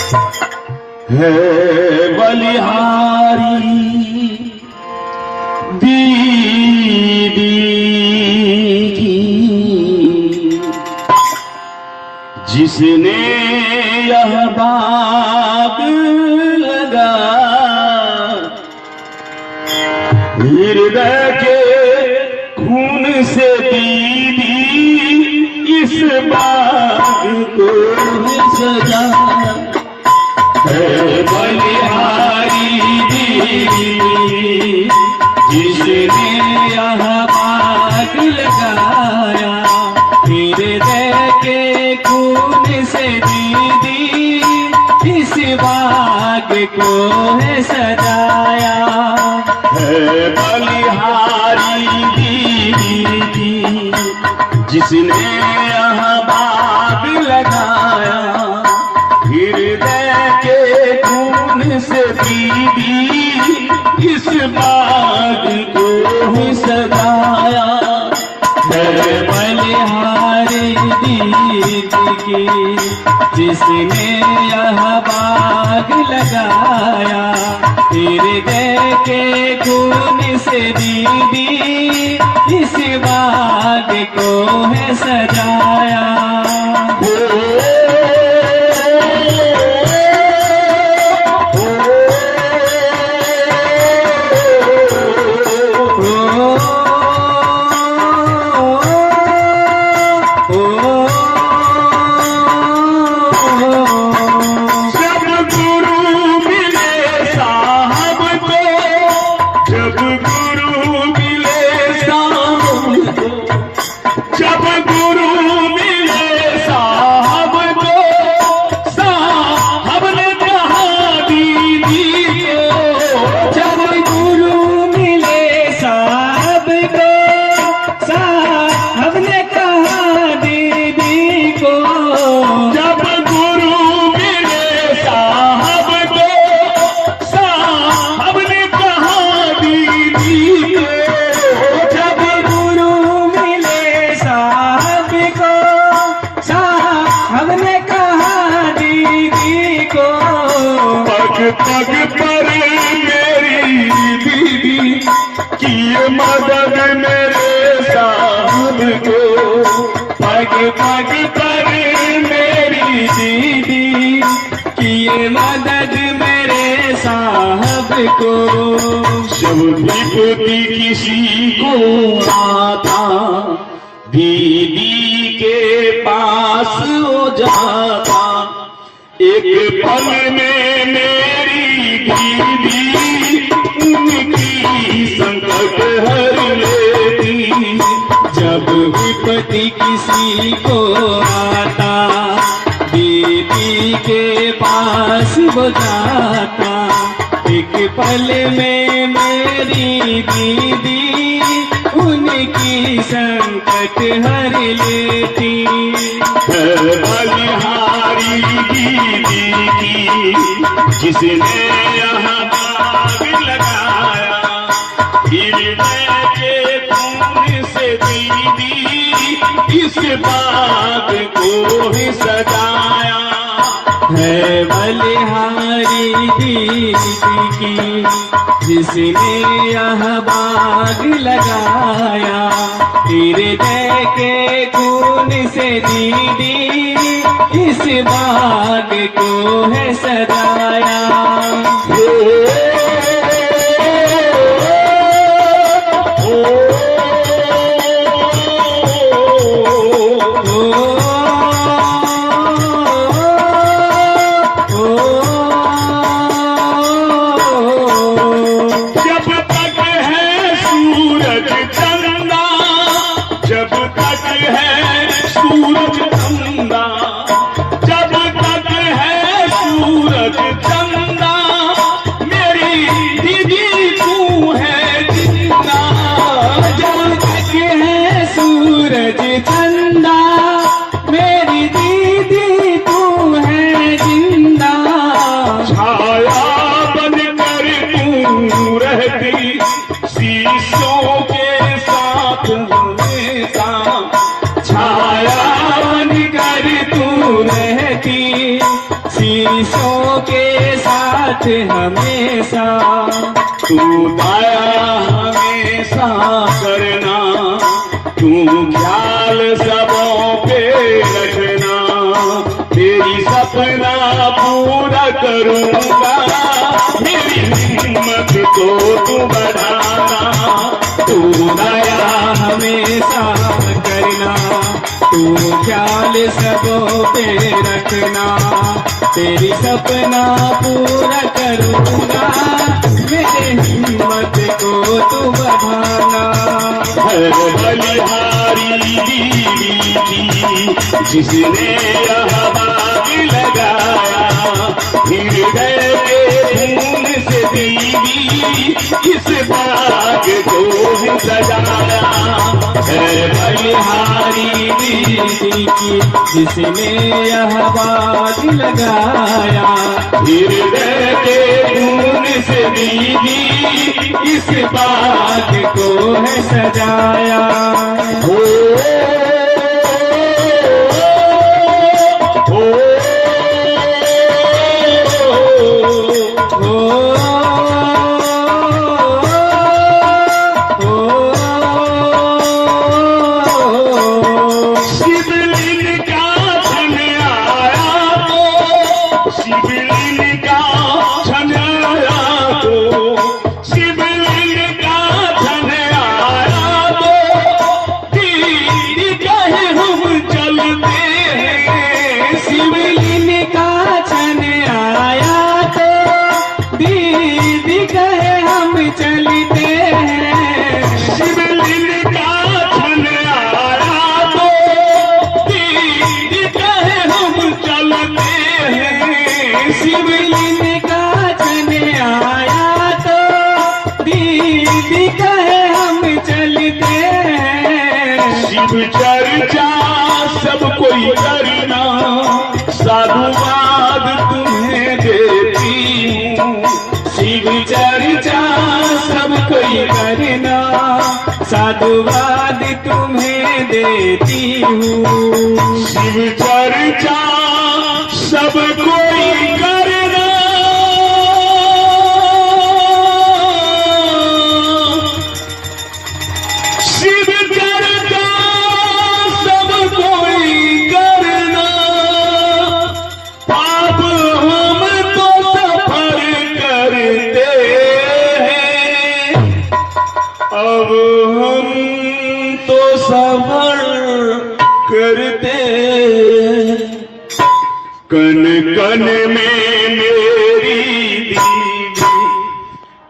है बलिहारी दीदी की, जिसने यह बाग लगा हृदय के खून से दीदी इस बाग को सजा। है बलिहारी दीदी जिसने यह बाग लगाया हृदय के खून से दीदी इस बाग को है सजाया। है बलिहारी दीदी जिसने यह बाग लगाया हृदय के खून से दीदी इस बाग को ही सजाया। है बलिहारी दीदी की जिसने यह बाग लगाया हृदय के खून से दीदी इस बाग को है सजाया। पग पर मेरी दीदी की मदद मेरे साहब को, पग पग पर मेरी दीदी की मदद मेरे साहब को। जब विपत्ति किसी को आता दीदी के पास हो जाता, एक पल में मेरी दीदी उनकी संकट हर लेती। जब विपत्ति किसी को आता दीदी के पास हो जाता, एक पल में मेरी दीदी उनकी संकट हर लेती। बलिहारी दीदी की जिसने यहाँ बाग लगाया हृदय के खून से दीदी इस बाग को ही सजाया। है बलिहारी दीदी की जिसने यहाँ बाग लगाया हृदय के खून से दीदी इस बाग को है सजाया। जब तक है सूरज चंदा मेरी शीशों के साथ हमेशा तू दया हमेशा करना, तू ख्याल सबों पे रखना, तेरी सपना पूरा करूंगा, मेरी हिम्मत को तू बढ़ाना। तू दया हमेशा करना, तू ख्याल सबों पे रखना, तेरी सपना पूरा करूंगा, मेरे हिम्मत को तू बढ़ाना। हर बलिहारी बीवी की जिसने यह बाग लगाया, हृदय के खून से बीवी इस बाग को है सजाया। हर बलिहारी बीवी की जिसने यह बाग लगाया, हृदय के खून से बीवी इस बाग को है सजाया। हो शिवलिंग का छन आया तो, शिवलिंग का छन आया तो, शिवलिंग का छन आया तो, दीदी कहे हम चलते हैं। शिवलिंग का छन आया तो, दीदी कहे हम चलते हैं। शिवलिंग का छन आया तो, दीदी कहे हम चलते हैं। शिवलिंग का छन आया तो, दीदी कहे हम चलते हैं। शिव चर्चा सब कोई करना, साधुवाद तुम्हें देती हूँ। शिव चर्चा सब कोई करना, साधुवाद तुम्हें देती हूँ। शिव चर्चा सब कोई करना, शिव चर्चा सब कोई करना। पाप हम तो सफर करते हैं, अब हम तो सफर करते हैं। कन कन में मेरी दीदी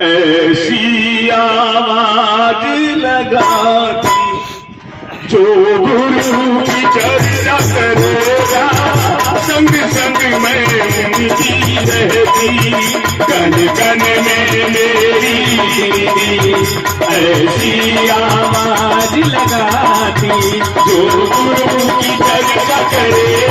ऐसी आवाज लगाती, जो गुरु की चर्चा करेगा संग संग मैं उनकी रहती। कन कन में मेरी दीदी ऐसी आवाज लगाती, जो गुरु की चर्चा करे